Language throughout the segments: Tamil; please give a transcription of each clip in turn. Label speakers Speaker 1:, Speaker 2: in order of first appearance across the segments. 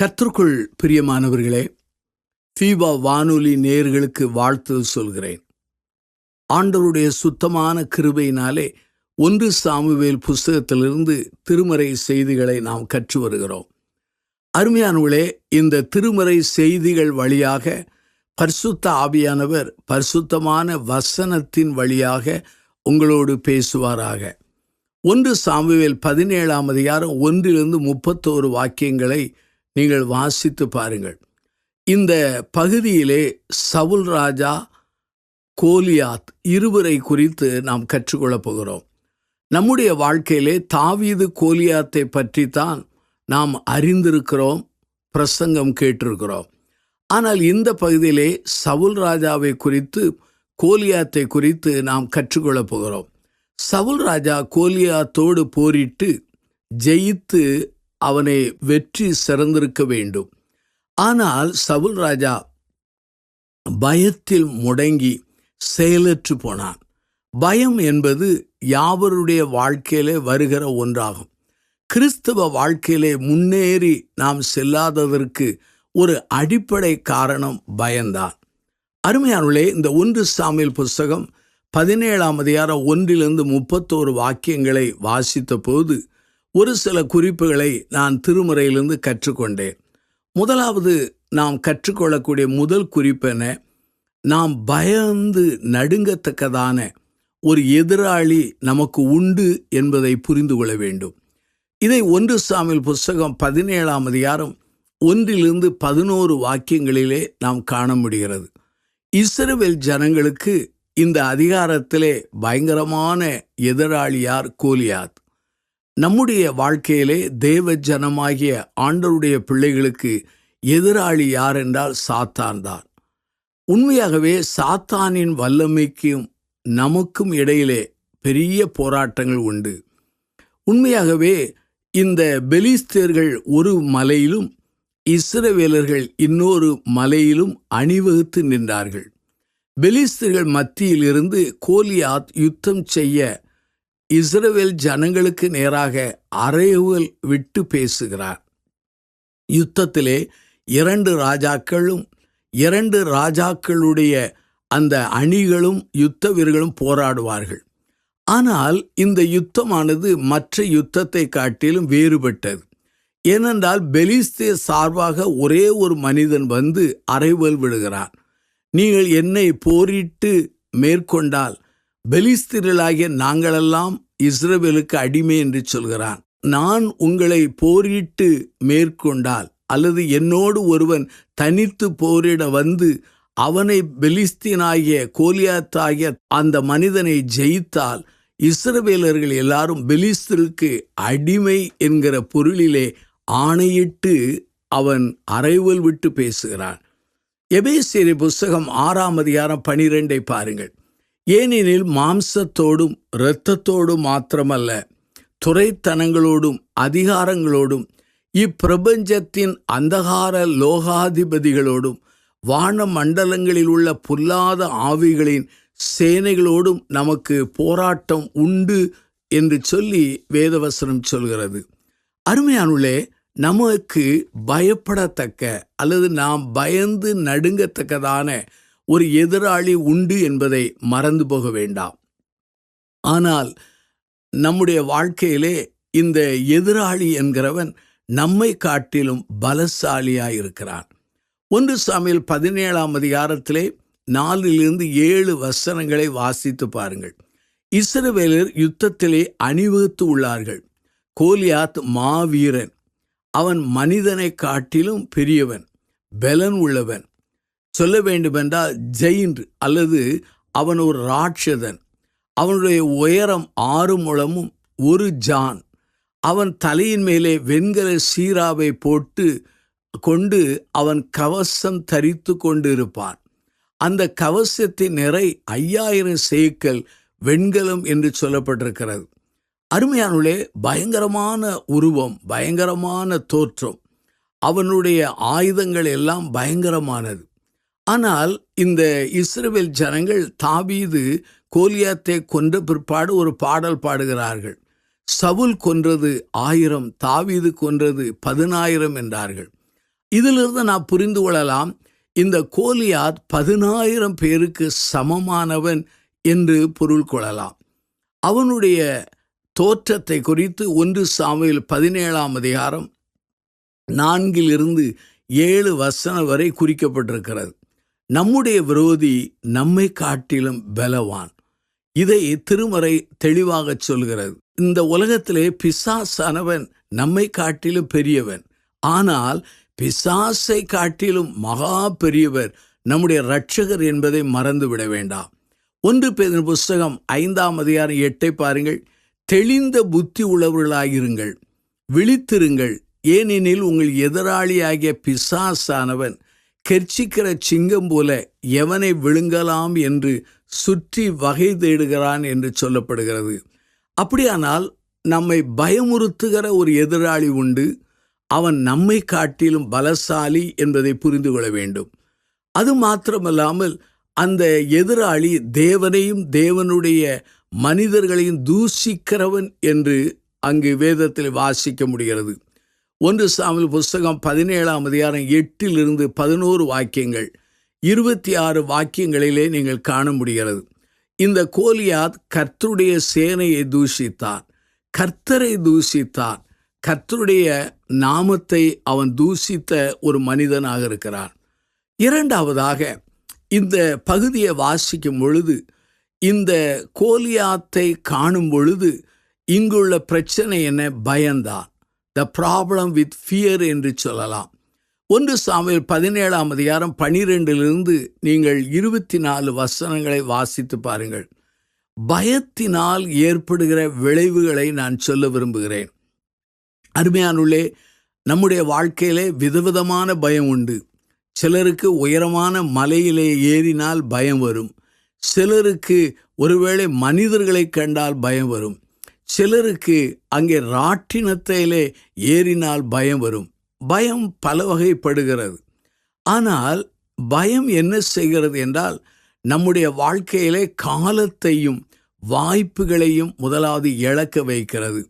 Speaker 1: கர்த்தருக்குள் பிரியமானவர்களே, ஃபீபா வானொலி நேயர்களுக்கு வாழ்த்து சொல்கிறேன். ஆண்டவருடைய சுத்தமான கிருபையினாலே 1 சாமுவேல் புஸ்தகத்திலிருந்து திருமறை செய்திகளை நாம் கற்று வருகிறோம். அருமையானவர்களே, இந்த திருமறை செய்திகள் வழியாக பரிசுத்த ஆவியானவர் பரிசுத்தமான வசனத்தின் வழியாக உங்களோடு பேசுவாராக. 1 சாமுவேல் 17ஆம் அதிகாரம் 1-31 வாக்கியங்களை நீங்கள் வாசித்து பாருங்கள். இந்த பகுதியிலே சவுல் ராஜா, கோலியாத் இருவரை குறித்து நாம் கற்றுக்கொள்ளப் போகிறோம். நம்முடைய வாழ்க்கையிலே தாவீது கோலியாத்தை பற்றித்தான் நாம் அறிந்திருக்கிறோம், பிரசங்கம் கேட்டிருக்கிறோம். ஆனால் இந்த பகுதியிலே சவுல் ராஜாவை குறித்து, கோலியாத்தை குறித்து நாம் கற்றுக்கொள்ளப் போகிறோம். சவுல் ராஜா கோலியாத்தோடு போரிட்டு ஜெயித்து அவனை வெற்றி சிறந்திருக்க வேண்டும். ஆனால் சவுல் ராஜா பயத்தில் முடங்கி செயலற்று போனான். பயம் என்பது யாவருடைய வாழ்க்கையிலே வருகிற ஒன்றாகும். கிறிஸ்தவ வாழ்க்கையிலே முன்னேறி நாம் செல்லாததற்கு ஒரு அடிப்படை காரணம் பயம்தான். அருமையானவர்களே, இந்த 1 சாமுவேல் புஸ்தகம் 17ஆம் அதிகாரம் 1-31 வாக்கியங்களை வாசித்த போது ஒரு சில குறிப்புகளை நான் திருமறையிலிருந்து கற்றுக்கொண்டேன். முதலாவது நாம் கற்றுக்கொள்ளக்கூடிய முதல் குறிப்பென, நாம் பயந்து நடுங்கத்தக்கதான ஒரு எதிராளி நமக்கு உண்டு என்பதை புரிந்து கொள்ள வேண்டும். இதை 1 சாமுவேல் புஸ்தகம் 17ஆம் அதிகாரம் 1-11 வாக்கியங்களிலே நாம் காண முடிகிறது. இஸ்ரவேல் ஜனங்களுக்கு இந்த அதிகாரத்திலே பயங்கரமான எதிராளியார் கோலியாத். நம்முடைய வாழ்க்கையிலே தேவ ஜனமாகிய ஆண்டவருடைய பிள்ளைகளுக்கு எதிராளி யார் என்றால் சாத்தான் தான். உண்மையாகவே சாத்தானின் வல்லமைக்கும் நமக்கும் இடையிலே பெரிய போராட்டங்கள் உண்டு. உண்மையாகவே இந்த பெலிஸ்தர்கள் ஒரு மலையிலும் இஸ்ரவேலர்கள் இன்னொரு மலையிலும் அணிவகுத்து நின்றார்கள். பெலிஸ்தர்கள் மத்தியில் இருந்து கோலியாத் யுத்தம் செய்ய இஸ்ரவேல் ஜனங்களுக்கு நேராக அறையுவல் விட்டு பேசுகிறார். யுத்தத்திலே 2 ராஜாக்களும் 2 ராஜாக்களுடைய அந்த அணிகளும் யுத்த வீரர்களும் போராடுவார்கள். ஆனால் இந்த யுத்தமானது மற்ற யுத்தத்தை காட்டிலும் வேறுபட்டது. ஏனென்றால் பெலிஸ்தர் சார்பாக ஒரே ஒரு மனிதன் வந்து அறைவல் விடுகிறான். நீங்கள் என்னை போரிட்டு மேற்கொண்டால் பெலிஸ்தர்களாகிய நாங்களெல்லாம் இஸ்ரவேலுக்கு அடிமை என்று சொல்கிறான். நான் உங்களை போரிட்டு மேற்கொண்டால், அல்லது என்னோடு ஒருவன் தனித்து போரிட வந்து அவனை பெலிஸ்தீனாகிய கோலியாத்தாகிய அந்த மனிதனை ஜெயித்தால், இஸ்ரவேலர்கள் எல்லாரும் பெலிஸ்தருக்கு அடிமை என்கிற பொருளிலே ஆணையிட்டு அவன் அறைவல் விட்டு பேசுகிறான். எபேசியர் புஸ்தகம் 6ஆம் அதிகாரம் 12 பாருங்கள். ஏனெனில் மாம்சத்தோடும் இரத்தத்தோடும் மாத்திரமல்ல, துரைத்தனங்களோடும் அதிகாரங்களோடும் இப்பிரபஞ்சத்தின் அந்தகார லோகாதிபதிகளோடும் வான மண்டலங்களில் உள்ள பொல்லாத ஆவிகளின் சேனைகளோடும் நமக்கு போராட்டம் உண்டு என்று சொல்லி வேதவசனம் சொல்கிறது. அருமையானுள்ளே, நமக்கு பயப்படத்தக்க அல்லது நாம் பயந்து நடுங்கத்தக்கதான ஒரு எதிராளி உண்டு என்பதை மறந்து போக வேண்டாம். ஆனால் நம்முடைய வாழ்க்கையிலே இந்த எதிராளி என்கிறவன் நம்மை காட்டிலும் பலசாலியாயிருக்கிறான். 1 சாமுவேல் 17ஆம் அதிகாரத்திலே 4-7 வசனங்களை வாசித்து பாருங்கள். இஸ்ரவேலர் யுத்தத்திலே அணிவகுத்து உள்ளார்கள். கோலியாத் மாவீரன். அவன் மனிதனை காட்டிலும் பெரியவன், பலன் உள்ளவன். சொல்ல வேண்டுமென்றால் ஜெயின்ட், அல்லது அவன் ஒரு ராட்சதன். அவனுடைய உயரம் 6 முழமும் 1 ஜான். அவன் தலையின் மேலே வெண்கல சீராவை போட்டு கொண்டு அவன் கவசம் தரித்து கொண்டு இருப்பான். அந்த கவசத்தின் நிறை 5000 சேக்கல் வெண்கலம் என்று சொல்லப்பட்டிருக்கிறது. அருமையானுள்ளே, பயங்கரமான உருவம், பயங்கரமான தோற்றம். அவனுடைய ஆயுதங்கள் எல்லாம் பயங்கரமானது. ஆனால் இந்த இஸ்ரவேல் ஜனங்கள் தாவீது கோலியாத்தை கொன்ற பிற்பாடு ஒரு பாடல் பாடுகிறார்கள். சவுல் கொன்றது 1000, தாவீது கொன்றது 10,000 என்றார்கள். இதிலிருந்து நாம் புரிந்து கொள்ளலாம், இந்த கோலியாத் 10,000 பேருக்கு சமமானவன் என்று பொருள் கொள்ளலாம். அவனுடைய தோற்றத்தை குறித்து 1 சாமுவேல் 17ஆம் அதிகாரம் 4-7 வசனம் வரை குறிக்கப்பட்டிருக்கிறது. நம்முடைய விரோதி நம்மை காட்டிலும் பலவான். இதை திருமறை தெளிவாக சொல்கிறது. இந்த உலகத்திலே பிசாசானவன் நம்மை காட்டிலும் பெரியவன். ஆனால் பிசாசை காட்டிலும் மகா பெரியவர் நம்முடைய இரட்சகர் என்பதை மறந்துவிட வேண்டாம். 1 பேதுரு புஸ்தகம் 5ஆம் அதிகாரம் 8 பாருங்கள். தெளிந்த புத்தி உள்ளவர்களாயிருங்கள், விழித்திருங்கள், ஏனெனில் உங்கள் எதிராளியாகிய பிசாசானவன் கெர்ச்சிக்கிற சிங்கம் போல எவனை விழுங்கலாம் என்று சுற்றி வகை தேடுகிறான் என்று சொல்லப்படுகிறது. அப்படியானால் நம்மை பயமுறுத்துகிற ஒரு எதிராளி உண்டு. அவன் நம்மை காட்டிலும் பலசாலி என்பதை புரிந்து கொள்ள வேண்டும். அது மாத்திரமல்லாமல் அந்த எதிராளி தேவனையும் தேவனுடைய மனிதர்களையும் தூஷிக்கிறவன் என்று அங்கு வேதத்தில் வாசிக்க முடிகிறது. 1 சாமுவேல் புஸ்தகம் 17ஆம் அதிகாரம் 8-11 வாக்கியங்கள், 26 வாக்கியங்களிலே நீங்கள் காண முடிகிறது. இந்த கோலியாத் கர்த்தருடைய சேனையை தூஷித்தான், கர்த்தரை தூஷித்தான், கர்த்தருடைய நாமத்தை அவன் தூஷித்த ஒரு மனிதனாக இருக்கிறான். இரண்டாவதாக இந்த பகுதியை வாசிக்கும் பொழுது, இந்த கோலியாத்தை காணும் பொழுது இங்குள்ள பிரச்சனை என்ன? பயந்தான். த ப்ராப்ளம் வித் ஃபியர் என்று சொல்லலாம். 1 சாமுவேல் 17ஆம் அதிகாரம் 12 நீங்கள் 24 வசனங்களை வாசித்து பாருங்கள். பயத்தினால் ஏற்படுகிற விளைவுகளை நான் சொல்ல விரும்புகிறேன். அருமையானுள்ளே, நம்முடைய வாழ்க்கையிலே விதவிதமான பயம் உண்டு. சிலருக்கு உயரமான மலையிலே ஏறினால் பயம் வரும். சிலருக்கு ஒருவேளை மனிதர்களை கண்டால் பயம் வரும். சிலருக்கு அங்கே ராட்டினத்திலே ஏறினால் பயம் வரும். பயம் பல வகைப்படுகிறது. ஆனால் பயம் என்ன செய்கிறது என்றால், நம்முடைய வாழ்க்கையிலே காலத்தையும் வாய்ப்புகளையும் முதலாவது இழக்க வைக்கிறது.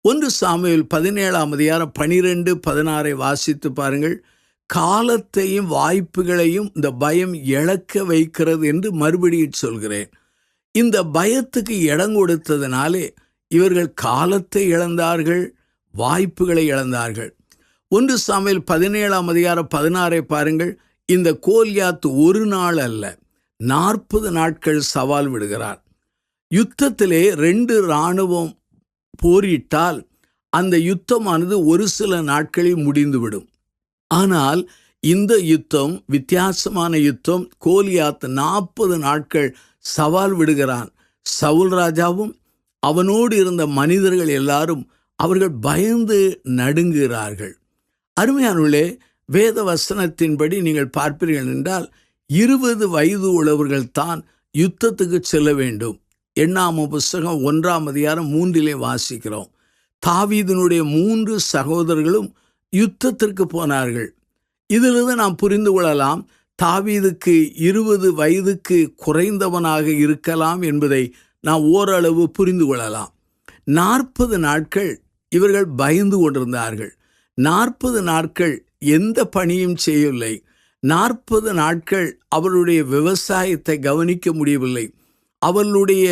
Speaker 1: 1 சாமுவேல் 17ஆம் அதிகாரம் 12-16 வாசித்து பாருங்கள். காலத்தையும் வாய்ப்புகளையும் இந்த பயம் இழக்க வைக்கிறது என்று மறுபடியும் சொல்கிறேன். இந்த பயத்துக்கு இடம் கொடுத்ததினாலே இவர்கள் காலத்தை இழந்தார்கள், வாய்ப்புகளை இழந்தார்கள். 1 சாமுவேல் 17ஆம் அதிகாரம் 16 பாருங்கள். இந்த கோலியாத் ஒரு நாள் அல்ல, 40 நாட்கள் சவால் விடுகிறார். யுத்தத்திலே 2 இராணுவம் போரிட்டால் அந்த யுத்தமானது ஒரு சில நாட்களில் முடிந்துவிடும். ஆனால் இந்த யுத்தம் வித்தியாசமான யுத்தம். கோலியாத் 40 நாட்கள் சவால் விடுகிறான். சவுல் ராஜாவும் அவனோடு இருந்த மனிதர்கள் எல்லாரும் அவர்கள் பயந்து நடுங்குகிறார்கள். அருமையானுள்ளே, வேத வசனத்தின்படி நீங்கள் பார்ப்பீர்கள் என்றால் 20 வயது உள்ளவர்கள்தான் யுத்தத்துக்கு செல்ல வேண்டும். எண்ணாகமம் புஸ்தகம் 1ஆம் அதிகாரம் 3 வாசிக்கிறோம். தாவீதினுடைய 3 சகோதரர்களும் யுத்தத்திற்கு போனார்கள். இதிலிருந்து நாம் புரிந்து கொள்ளலாம், தாவீதுக்கு 20 வயதுக்கு குறைந்தவனாக இருக்கலாம் என்பதை நாம் ஓரளவு புரிந்து கொள்ளலாம். 40 நாட்கள் இவர்கள் பயந்து கொண்டிருந்தார்கள். 40 நாட்கள் எந்த பணியும் செய்யவில்லை. 40 நாட்கள் அவர்களுடைய விவசாயத்தை கவனிக்க முடியவில்லை. அவர்களுடைய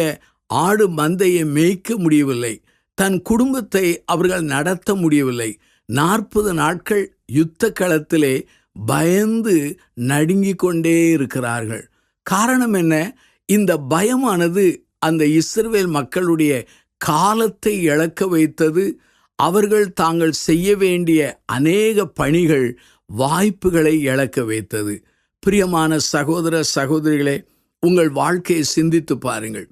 Speaker 1: ஆடு மந்தையை மேய்க்க முடியவில்லை. தன் குடும்பத்தை அவர்கள் நடத்த முடியவில்லை. 40 நாட்கள் யுத்த களத்திலே பயந்து நடுங்கிக் கொண்டே இருக்கிறார்கள். காரணம் என்ன? இந்த பயமானது அந்த இஸ்ரவேல் மக்களுடைய காலத்தை இழக்க வைத்தது. அவர்கள் தாங்கள் செய்ய வேண்டிய அநேக பணிகள், வாய்ப்புகளை இழக்க வைத்தது. பிரியமான சகோதர சகோதரிகளே, உங்கள் வாழ்க்கையை சிந்தித்து பாருங்கள்.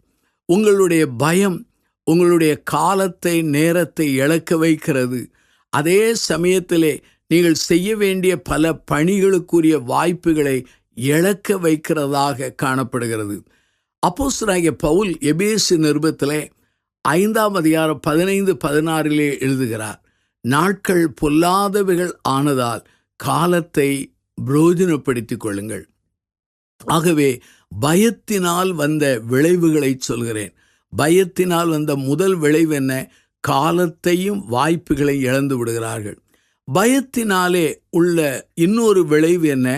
Speaker 1: உங்களுடைய பயம் உங்களுடைய காலத்தை, நேரத்தை இழக்க வைக்கிறது. அதே சமயத்திலே நீங்கள் செய்ய வேண்டிய பல பணிகளுக்குரிய வாய்ப்புகளை இழக்க வைக்கிறதாக காணப்படுகிறது. அப்போஸ்தலனாகிய பவுல் எபேசு நிருபத்திலே 5ஆம் அதிகாரம் 15-16 எழுதுகிறார். நாட்கள் பொல்லாதவைகள் ஆனதால் காலத்தை பிரயோஜனப்படுத்திக் கொள்ளுங்கள். ஆகவே பயத்தினால் வந்த விளைவுகளை சொல்கிறேன். பயத்தினால் வந்த முதல் விளைவு என்ன? காலத்தையும் வாய்ப்புகளை இழந்து விடுகிறார்கள். பயத்தினாலே உள்ள இன்னொரு விளைவு என்ன?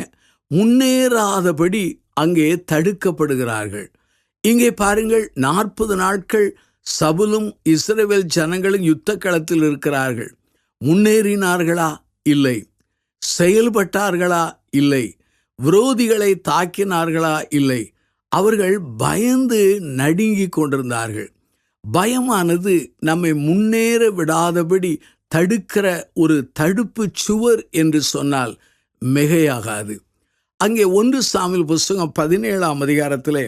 Speaker 1: முன்னேறாதபடி அங்கே தடுக்கப்படுகிறார்கள். இங்கே பாருங்கள், 40 நாட்கள் சவுலும் இஸ்ரவேல் ஜனங்களும் யுத்த களத்தில் இருக்கிறார்கள். முன்னேறினார்களா? இல்லை. செயல்பட்டார்களா? இல்லை. விரோதிகளை தாக்கினார்களா? இல்லை. அவர்கள் பயந்து நடுங்கிக் கொண்டிருந்தார்கள். பயமானது நம்மை முன்னேற விடாதபடி தடுக்கிற ஒரு தடுப்பு சுவர் என்று சொன்னால் மிகையாகாது. அங்கே 1 சாமுவேல் புஸ்தகம் 17ஆம் அதிகாரத்திலே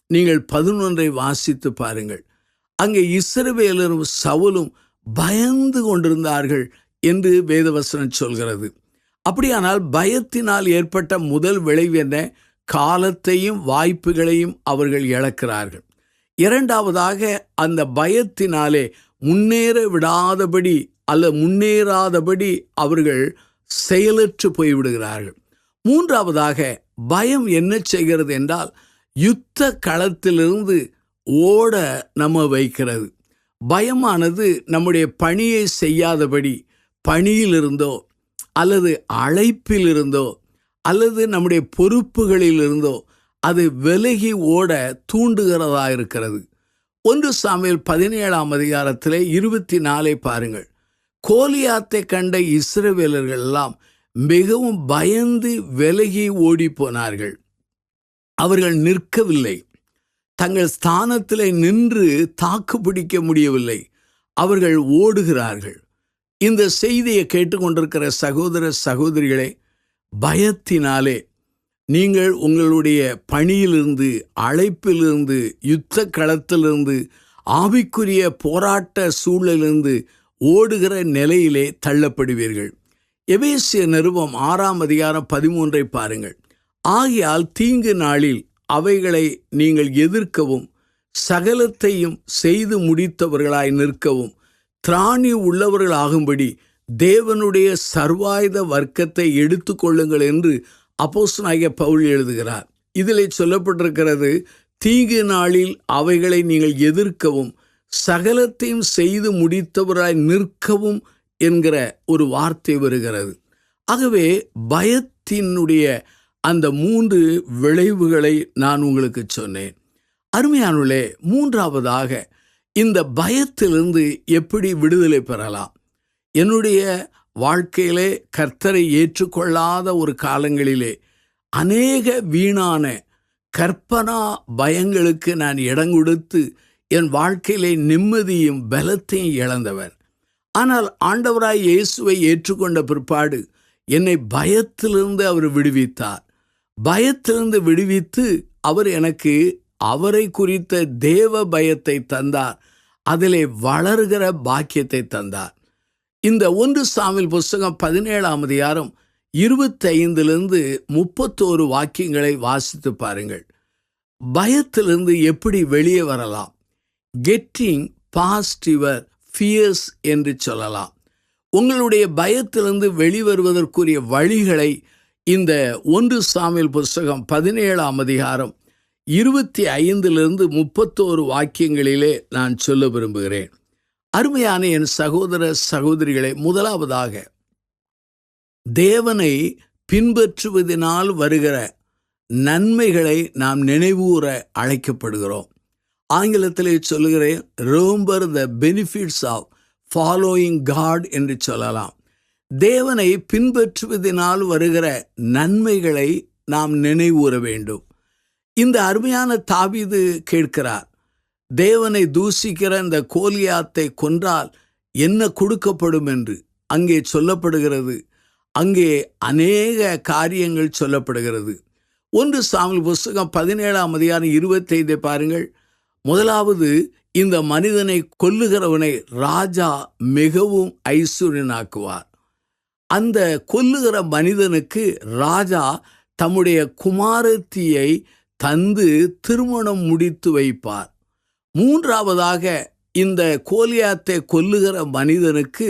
Speaker 1: நீங்கள் 11 வாசித்து பாருங்கள். அங்கே இஸ்ரவேலரும் சவுலும் பயந்து கொண்டிருந்தார்கள் என்று வேதவசனம் சொல்கிறது. அப்படியானால் பயத்தினால் ஏற்பட்ட முதல் விளைவு என்ன? காலத்தையும் வாய்ப்புகளையும் அவர்கள் இழக்கிறார்கள். இரண்டாவதாக, அந்த பயத்தினாலே முன்னேற விடாதபடி முன்னேறாதபடி அவர்கள் செயலற்று போய்விடுகிறார்கள். மூன்றாவதாக, பயம் என்ன செய்கிறது என்றால் யுத்த களத்திலிருந்து ஓட நம்ம வைக்கிறது. பயமானது நம்முடைய பணியை செய்யாதபடி, பணியிலிருந்தோ அல்லது அழைப்பிலிருந்தோ அல்லது நம்முடைய பொறுப்புகளிலிருந்தோ அது விலகி ஓட தூண்டுகிறதா இருக்கிறது. 1 சாமுவேல் 17ஆம் அதிகாரத்திலே 24 பாருங்கள். கோலியாத்தை கண்ட இஸ்ரவேலர்கள் எல்லாம் மிகவும் பயந்து விலகி ஓடி போனார்கள். அவர்கள் நிற்கவில்லை. தங்கள் ஸ்தானத்திலே நின்று தாக்கு பிடிக்க முடியவில்லை. அவர்கள் ஓடுகிறார்கள். இந்த செய்தியை கேட்டுக்கொண்டிருக்கிற சகோதர சகோதரிகளே, பயத்தினாலே நீங்கள் உங்களுடைய பணியிலிருந்து, அழைப்பிலிருந்து, யுத்த களத்திலிருந்து, ஆவிக்குரிய போராட்ட சூழலிலிருந்து ஓடுகிற நிலையிலே தள்ளப்படுவீர்கள். எபேசியர் நிருபம் 6ஆம் அதிகாரம் 13 பாருங்கள். ஆகையால் தீங்கு நாளில் அவைகளை நீங்கள் எதிர்க்கவும், சகலத்தையும் செய்து முடித்தவர்களாய் நிற்கவும், திராணி உள்ளவர்களாகும்படி தேவனுடைய சர்வாயுத வர்க்கத்தை எடுத்துக்கொள்ளுங்கள் என்று அப்போஸ்தலனாகிய பவுல் எழுதுகிறார். இதிலே சொல்லப்பட்டிருக்கிறது, தீங்கு நாளில் அவைகளை நீங்கள் எதிர்க்கவும், சகலத்தையும் செய்து முடித்தவராய் நிற்கவும் என்கிற ஒரு வார்த்தை வருகிறது. ஆகவே பயத்தினுடைய அந்த 3 விளைவுகளை நான் உங்களுக்கு சொன்னேன். அருமையானவர்களே, மூன்றாவதாக, இந்த பயத்திலிருந்து எப்படி விடுதலை பெறலாம்? என்னுடைய வாழ்க்கையிலே கர்த்தரை ஏற்றுக்கொள்ளாத ஒரு காலங்களிலே அநேக வீணான கற்பனா பயங்களுக்கு நான் இடம் கொடுத்து என் வாழ்க்கையிலே நிம்மதியும் பலத்தையும் இழந்தவர். ஆனால் ஆண்டவராய் இயேசுவை ஏற்றுக்கொண்ட பிற்பாடு என்னை பயத்திலிருந்து அவர் விடுவித்தார். பயத்திலிருந்து விடுவித்து அவர் எனக்கு அவரை குறித்த தேவ பயத்தை தந்தார். அதிலே வளர்கிற பாக்கியத்தை தந்தார். இந்த 1 சாமுவேல் புஸ்தகம் 17ஆம் அதிகாரம் 25 31 வாக்கியங்களை வாசித்து பாருங்கள். பயத்திலிருந்து எப்படி வெளியே வரலாம்? கெட்டிங் பாஸ்ட் யுவர் ஃபியர்ஸ் என்று சொல்லலாம். உங்களுடைய பயத்திலிருந்து வெளிவருவதற்குரிய வழிகளை இந்த 1 சாமுவேல் புஸ்தகம் 17ஆம் அதிகாரம் 25 31 வாக்கியங்களிலே நான் சொல்ல விரும்புகிறேன். அருமையான என் சகோதர சகோதரிகளே, முதலாவதாக, தேவனை பின்பற்றுவதனால் வருகிற நன்மைகளை நாம் நினைவூர அழைக்கப்படுகிறோம். ஆங்கிலத்திலே சொல்லுகிறேன், remember the benefits of following God என்று சொல்லலாம். தேவனை பின்பற்றுவதனால் வருகிற நன்மைகளை நாம் நினைவூர வேண்டும். இந்த அருமையான தாவீது கேட்கிறார், தேவனை தூசிக்கிற இந்த கோலியாத்தை கொன்றால் என்ன கொடுக்கப்படும் என்று. அங்கே சொல்லப்படுகிறது. அங்கே அநேக காரியங்கள் சொல்லப்படுகிறது. 1 சாமுவேல் புஸ்தகம் 17ஆம் அதிகாரம் 25 பாருங்கள். முதலாவது, இந்த மனிதனை கொல்லுகிறவனை ராஜா மிகவும் ஐஸ்வர்யனாக்குவார். அந்த கொல்லுகிற மனிதனுக்கு ராஜா தம்முடைய குமாரத்தியை தந்து திருமணம் முடித்து வைப்பார். மூன்றாவதாக, இந்த கோலியாத்தை கொல்லுகிற மனிதனுக்கு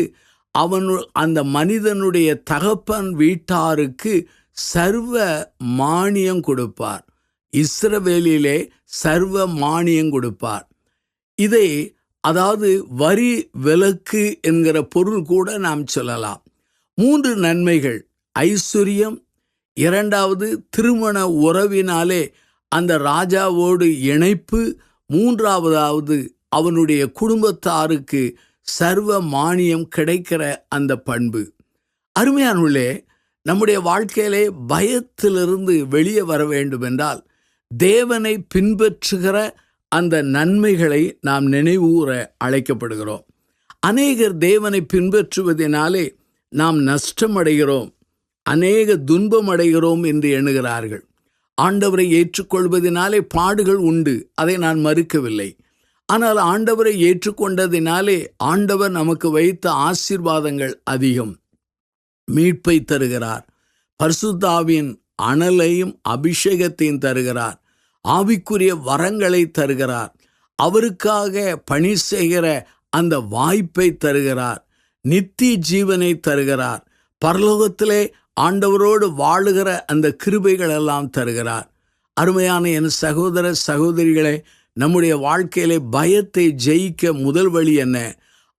Speaker 1: அந்த மனிதனுடைய தகப்பன் வீட்டாருக்கு சர்வ மானியம் கொடுப்பார். இஸ்ரவேலிலே சர்வ மானியம் கொடுப்பார். இதை அதாவது வரி விலக்கு என்கிற பொருள் கூட நாம் சொல்லலாம். 3 நன்மைகள்: ஐஸ்வர்யம், 2வது திருமண உறவினாலே அந்த ராஜாவோடு இணைப்பு, 3வது அவனுடைய குடும்பத்தாருக்கு சர்வ மானியம் கிடைக்கிற அந்த பண்பு. அருமையானவர்களே, நம்முடைய வாழ்க்கையிலே பயத்திலிருந்து வெளியே வர வேண்டும் என்றால் தேவனை பின்பற்றுகிற அந்த நன்மைகளை நாம் நினைவூர அழைக்கப்படுகிறோம். அநேகர் தேவனை பின்பற்றுவதனாலே நாம் நஷ்டமடைகிறோம், அநேக துன்பம் அடைகிறோம் என்று எண்ணுகிறார்கள். ஆண்டவரை ஏற்றுக்கொள்வதனாலே பாடுகள் உண்டு, அதை நான் மறுக்கவில்லை. ஆனால் ஆண்டவரை ஏற்றுக்கொண்டதினாலே ஆண்டவர் நமக்கு வைத்த ஆசீர்வாதங்கள் அதிகம். மீட்பை தருகிறார், பரிசுத்த ஆவியின் அனலையும் அபிஷேகத்தையும் தருகிறார், ஆவிக்குரிய வரங்களை தருகிறார், அவருக்காக பணி செய்கிற அந்த வாய்ப்பை தருகிறார், நித்திய ஜீவனை தருகிறார், பரலோகத்திலே ஆண்டவரோடு வாழுகிற அந்த கிருபைகள் எல்லாம் தருகிறார். அருமையான என் சகோதர சகோதரிகளே, நம்முடைய வாழ்க்கையிலே பயத்தை ஜெயிக்க முதல் வழி என்ன?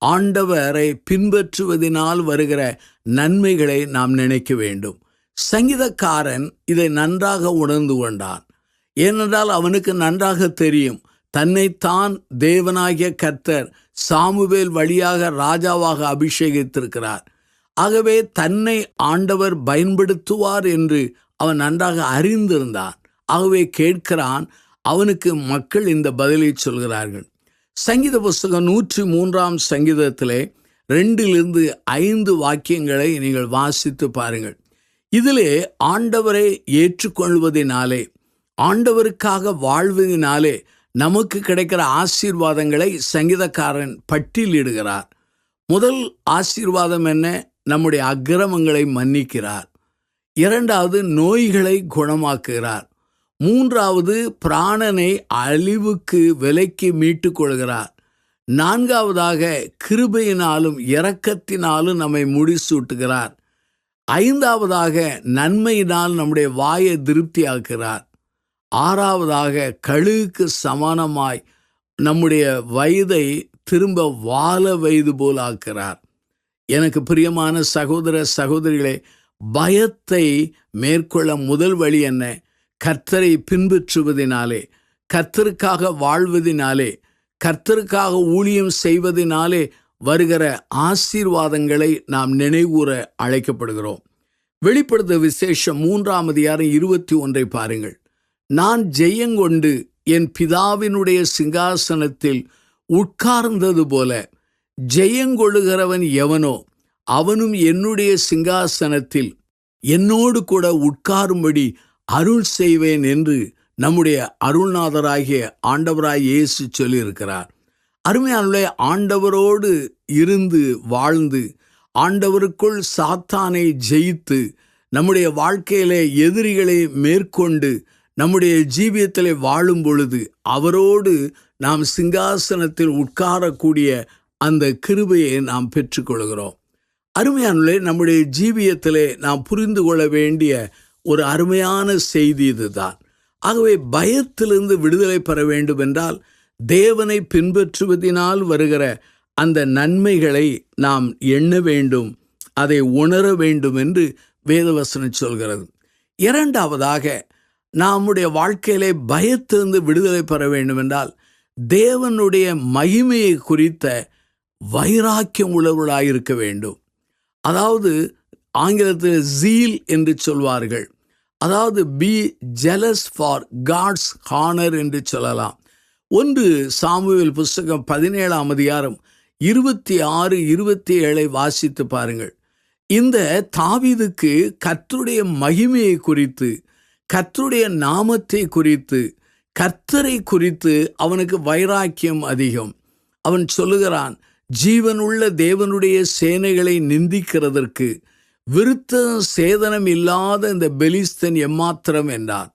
Speaker 1: ஆண்டவரை பின்பற்றுவதனால் வருகிற நன்மைகளை நாம் நினைக்க வேண்டும். சங்கீதக்காரன் இதை நன்றாக உணர்ந்து கொண்டான். ஏனென்றால் அவனுக்கு நன்றாக தெரியும், தன்னைத்தான் தேவனாகிய கர்த்தர் சாமுவேல் வழியாக ராஜாவாக அபிஷேகித்திருக்கிறார். ஆகவே தன்னை ஆண்டவர் பயன்படுத்துவார் என்று அவன் நன்றாக அறிந்திருந்தான். ஆகவே கேட்கிறான். அவனுக்கு மக்கள் இந்த பதிலை சொல்கிறார்கள். சங்கீத புஸ்தகம் 103 சங்கீதத்திலே 2-5 வாக்கியங்களை நீங்கள் வாசித்து பாருங்கள். இதிலே ஆண்டவரை ஏற்றுக்கொள்வதினாலே, ஆண்டவருக்காக வாழ்வதினாலே நமக்கு கிடைக்கிற ஆசீர்வாதங்களை சங்கீதக்காரன் பட்டியலிடுகிறார். முதல் ஆசீர்வாதம் என்ன? நம்முடைய அக்கிரமங்களை மன்னிக்கிறார். 2வது நோய்களை குணமாக்குகிறார். 3வது பிராணனை அழிவுக்கு விலைக்கு மீட்டுக் கொள்கிறார். 4வதாக கிருபையினாலும் இரக்கத்தினாலும் நம்மை முடிசூட்டுகிறார். 5வதாக நன்மையினால் நம்முடைய வாயை திருப்தியாக்குகிறார். 6வதாக கழுகுக்கு சமானமாய் நம்முடைய வயதை திரும்ப வாழ வயது போல் ஆக்கிறார். எனக்கு பிரியமான சகோதர சகோதரிகளே, பயத்தை மேற்கொள்ள முதல் வழி என்ன? கர்த்தரை பின்பற்றுவதினாலே, கர்த்தருக்காக வாழ்வதினாலே, கர்த்தருக்காக ஊழியம் செய்வதினாலே வருகிற ஆசீர்வாதங்களை நாம் நினைவூர அழைக்கப்படுகிறோம். வெளிப்படுத்த விசேஷம் 3 பாருங்கள். நான் ஜெயங்கொண்டு என் பிதாவினுடைய சிங்காசனத்தில் உட்கார்ந்தது போல ஜெயங்கொள்ளுகிறவன் எவனோ அவனும் என்னுடைய சிங்காசனத்தில் என்னோடு கூட உட்காரும்படி அருள் செய்வேன் என்று நம்முடைய அருள்நாதராகிய ஆண்டவராகிய இயேசு சொல்லியிருக்கிறார். அருமையானவர்களே, ஆண்டவரோடு இருந்து வாழ்ந்து ஆண்டவருக்குள் சாத்தானை ஜெயித்து நம்முடைய வாழ்க்கையிலே எதிரிகளை மேற்கொண்டு நம்முடைய ஜீவியத்திலே வாழும் பொழுது அவரோடு நாம் சிங்காசனத்தில் உட்காரக்கூடிய அந்த கிருபையை நாம் பெற்றுக்கொள்கிறோம். அருமையானவர்களே, நம்முடைய ஜீவியத்திலே நாம் புரிந்து கொள்ள வேண்டிய ஒரு அருமையான செய்தி இதுதான். ஆகவே பயத்திலிருந்து விடுதலை பெற வேண்டும் என்றால் தேவனை பின்பற்றுவதினால் வருகிற அந்த நன்மைகளை நாம் எண்ண வேண்டும், அதை உணர வேண்டும் என்று வேதவசனம் சொல்கிறது. 2வதாக நம்முடைய வாழ்க்கையிலே பயத்திலிருந்து விடுதலை பெற வேண்டும் என்றால் தேவனுடைய மகிமையை குறித்த வைராக்கியம் உள்ளவர்களாயிருக்க வேண்டும். அதாவது ஆங்கிலத்தில் ஜீல் என்று சொல்வார்கள். அதாவது be jealous for God's honour என்று சொல்லலாம். 1 சாமுவேல் புஸ்தகம் 17 26-27 வாசித்து பாருங்கள். இந்த தாவீதுக்கு கர்த்தருடைய மகிமையை குறித்து, கர்த்தருடைய நாமத்தை குறித்து, கர்த்தரை குறித்து அவனுக்கு வைராக்கியம் அதிகம். அவன் சொல்லுகிறான், ஜீவனுள்ள தேவனுடைய சேனைகளை நிந்திக்கிறதற்கு விருத்த சேதனம் இல்லாத இந்த பெலிஸ்தன் எம்மாத்திரம் என்றான்.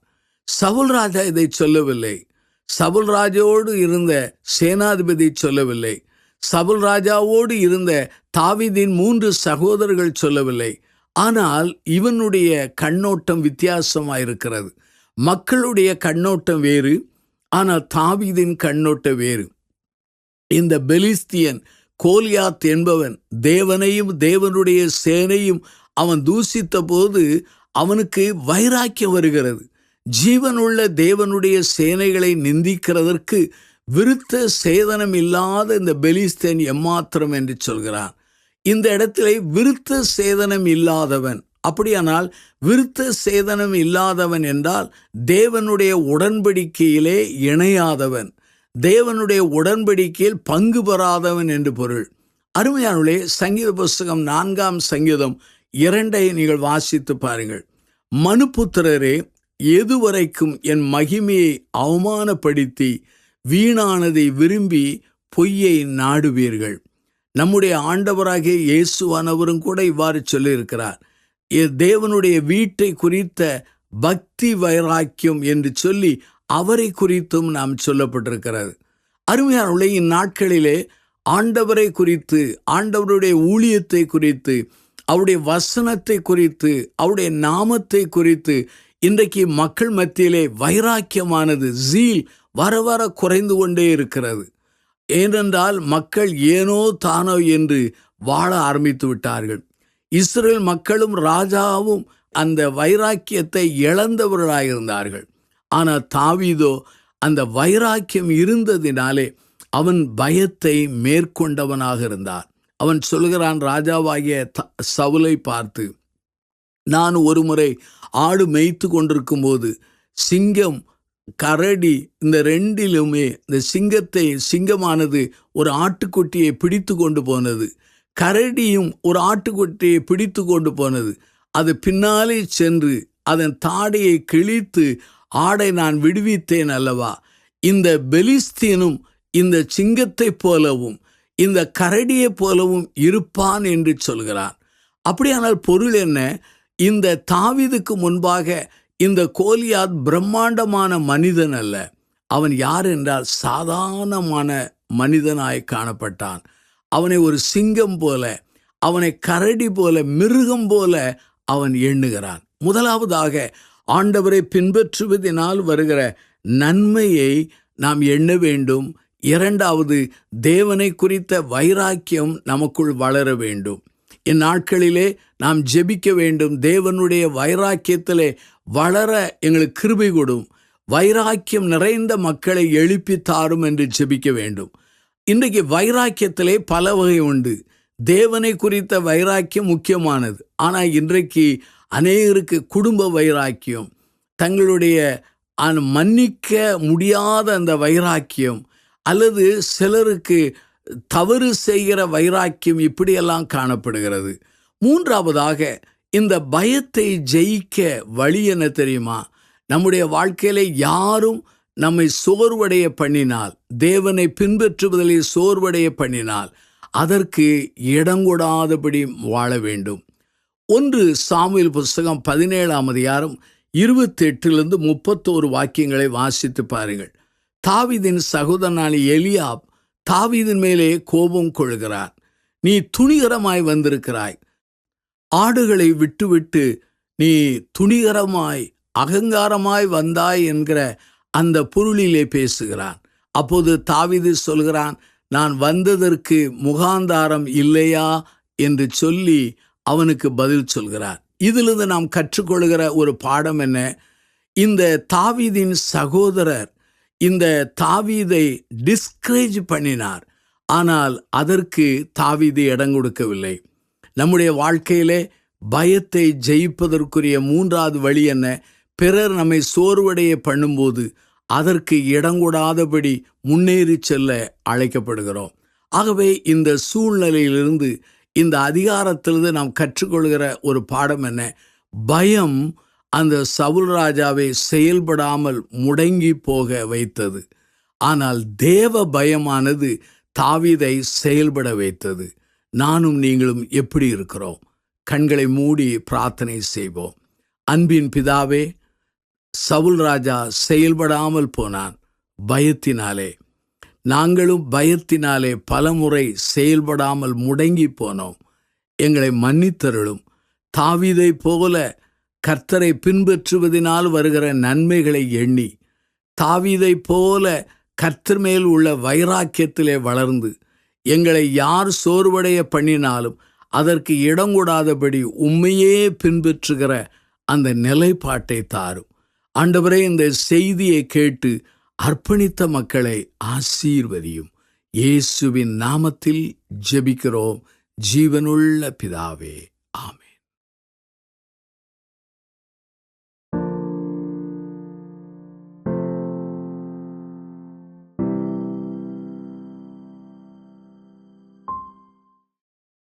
Speaker 1: சவுல் ராஜா இதை சொல்லவில்லை. சவுல் ராஜாவோடு இருந்த சேனாதிபதி சொல்லவில்லை. சவுல் ராஜாவோடு இருந்த தாவீதின் 3 சகோதரர்கள் சொல்லவில்லை. ஆனால் இவனுடைய கண்ணோட்டம் வித்தியாசமாயிருக்கிறது. மக்களுடைய கண்ணோட்டம் வேறு, ஆனால் தாவீதின் கண்ணோட்டம் வேறு. இந்த பெலிஸ்தியன் கோலியாத் என்பவன் தேவனையும் தேவனுடைய சேனையும் அவன் தூசித்த போது அவனுக்கு வைராக்கியம் வருகிறது. ஜீவனுள்ள தேவனுடைய சேனைகளை நிந்திக்கிறதற்கு விருத்த சேதனம் இல்லாத இந்த பெலிஸ்தேன் எம்மாத்திரம் என்று சொல்கிறான். இந்த இடத்திலே விருத்த சேதனம் இல்லாதவன், அப்படியானால் விருத்த சேதனம் இல்லாதவன் என்றால் தேவனுடைய உடன்படிக்கையிலே இணையாதவன், தேவனுடைய உடன்படிக்கையில் பங்கு பெறாதவன் என்று பொருள். அருமையானவர்களே, சங்கீத புஸ்தகம் 4ஆம் சங்கீதம் 2 நீங்கள் வாசித்து பாருங்கள். மனுபுத்திரரே, எதுவரைக்கும் என் மகிமையை அவமானப்படுத்தி வீணானதை விரும்பி பொய்யை நாடுவீர்கள்? நம்முடைய ஆண்டவராகிய இயேசுவானவரும் கூட இவ்வாறு சொல்லியிருக்கிறார். தேவனுடைய வீட்டை குறித்த பக்தி வைராக்கியம் என்று சொல்லி அவரை குறித்தும் நாம் சொல்லப்பட்டிருக்கிறது. அருமையானவர்களே, இந்நாட்களிலே ஆண்டவரை குறித்து, ஆண்டவருடைய ஊழியத்தை குறித்து, அவருடைய வசனத்தை குறித்து, அவருடைய நாமத்தை குறித்து இன்றைக்கு மக்கள் மத்தியிலே வைராக்கியமானது, ஜீல் வர வர குறைந்து கொண்டே இருக்கிறது. ஏனென்றால் மக்கள் ஏனோ தானோ என்று வாழ ஆரம்பித்து விட்டார்கள். இஸ்ரேல் மக்களும் ராஜாவும் அந்த வைராக்கியத்தை இழந்தவர்களாயிருந்தார்கள். ஆனால் தாவீதோ அந்த வைராக்கியம் இருந்ததினாலே அவன் பயத்தை மேற்கொண்டவனாக இருந்தான். அவன் சொல்கிறான் ராஜாவாகிய சவுலை பார்த்து, நான் ஒரு முறை ஆடு மேய்த்து கொண்டிருக்கும் போது சிங்கம் கரடி இந்த ரெண்டிலுமே இந்த சிங்கமானது ஒரு ஆட்டுக்குட்டியை பிடித்து கொண்டு போனது, கரடியும் ஒரு ஆட்டுக்குட்டியை பிடித்து கொண்டு போனது. அது பின்னாலே சென்று அதன் தாடையை கிழித்து ஆடை நான் விடுவித்தேன் அல்லவா? இந்த பெலிஸ்தீனும் இந்த சிங்கத்தை போலவும் இந்த கரடியை போலவும் இருப்பான் என்று சொல்கிறான். அப்படியானால் பொருள் என்ன? இந்த தாவீதுக்கு முன்பாக இந்த கோலியாத் பிரம்மாண்டமான மனிதன் அல்ல. அவன் யார் என்றால் சாதாரணமான மனிதனாய் காணப்பட்டான். அவனை ஒரு சிங்கம் போல, அவனை கரடி போல, மிருகம் போல அவன் எண்ணுகிறான். முதலாவதாக ஆண்டவரை பின்பற்றுவதனால் வருகிற நன்மையை நாம் எண்ண வேண்டும். இரண்டாவது, தேவனை குறித்த வைராக்கியம் நமக்குள் வளர வேண்டும். இந்நாட்களிலே நாம் ஜெபிக்க வேண்டும். தேவனுடைய வைராக்கியத்திலே வளர எங்களுக்கு கிருபை கொடும், வைராக்கியம் நிறைந்த மக்களை எழுப்பி தாரும் என்று ஜெபிக்க வேண்டும். இன்றைக்கு வைராக்கியத்திலே பல வகை உண்டு. தேவனை குறித்த வைராக்கியம் முக்கியமானது. ஆனால் இன்றைக்கு அநேகருக்கு குடும்ப வைராக்கியம், தங்களுடைய மன்னிக்க முடியாத அந்த வைராக்கியம், அல்லது சிலருக்கு தவறு செய்கிற வைராக்கியம், இப்படியெல்லாம் காணப்படுகிறது. மூன்றாவதாக, இந்த பயத்தை ஜெயிக்க வழி என்ன தெரியுமா? நம்முடைய வாழ்க்கையில யாரும் நம்மை சோர்வடைய பண்ணினால், தேவனை பின்பற்றுவதிலே சோர்வடைய பண்ணினால், அதற்கு இடங்கொடாதபடி வாழ வேண்டும். 1 சாமுவேல் புஸ்தகம் 17ஆம் அதிகாரம் 28 31 வாக்கியங்களை வாசித்து பாருங்கள். தாவீதின் சகோதரனான எலியாப் தாவீதின் மேலே கோபம் கொள்கிறார். நீ துணிகரமாய் வந்திருக்கிறாய், ஆடுகளை விட்டுவிட்டு நீ துணிகரமாய் அகங்காரமாய் வந்தாய் என்கிற அந்த பொருளிலே பேசுகிறான். அப்போது தாவீது சொல்கிறான், நான் வந்ததற்கு முகாந்தாரம் இல்லையா என்று சொல்லி அவனுக்கு பதில் சொல்கிறார். இதிலிருந்து நாம் கற்றுக்கொள்கிற ஒரு பாடம் என்ன? இந்த தாவீதின் சகோதரர் இந்த தாவீதை டிஸ்கரேஜ் பண்ணினார். ஆனால் அதற்கு தாவீது இடம் கொடுக்கவில்லை. நம்முடைய வாழ்க்கையிலே பயத்தை ஜெயிப்பதற்குரிய 3வது வழி என்ன? பிறர் நம்மை சோர்வடைய பண்ணும்போது அதற்கு இடங்கொடாதபடி முன்னேறி செல்ல அழைக்கப்படுகிறோம். ஆகவே இந்த சூழ்நிலையிலிருந்து, இந்த அதிகாரத்திலிருந்து நாம் கற்றுக்கொள்கிற ஒரு பாடம் என்ன? பயம் அந்த சவுல் ராஜாவை செயல்படாமல் முடங்கி போக வைத்தது. ஆனால் தேவ பயமானது தாவீதை செயல்பட வைத்தது. நானும் நீங்களும் எப்படி இருக்கிறோம்? கண்களை மூடி பிரார்த்தனை செய்வோம். அன்பின் பிதாவே, சவுல் ராஜா செயல்படாமல் போனான் பயத்தினாலே. நாங்களும் பயத்தினாலே பலமுறை செயல்படாமல் முடங்கி போனோம். எங்களை மன்னித்தருளும். தாவீதை போல கர்த்தரை பின்பற்றுவதனால் வருகிற நன்மைகளை எண்ணி, தாவீதை போல கர்த்தர் மேல் உள்ள வைராக்கியத்திலே வளர்ந்து, எங்களை யார் சோர்வடைய பண்ணினாலும் அதற்கு இடங்கூடாதபடி உம்மையே பின்பற்றுகிற அந்த நிலைப்பாட்டை தாரும். ஆண்டவரே, இந்த செய்தியை கேட்டு அர்ப்பணித்த மக்களை ஆசீர்வதியும். இயேசுவின் நாமத்தில் ஜெபிக்கிறோம் ஜீவனுள்ள பிதாவே, ஆமென்.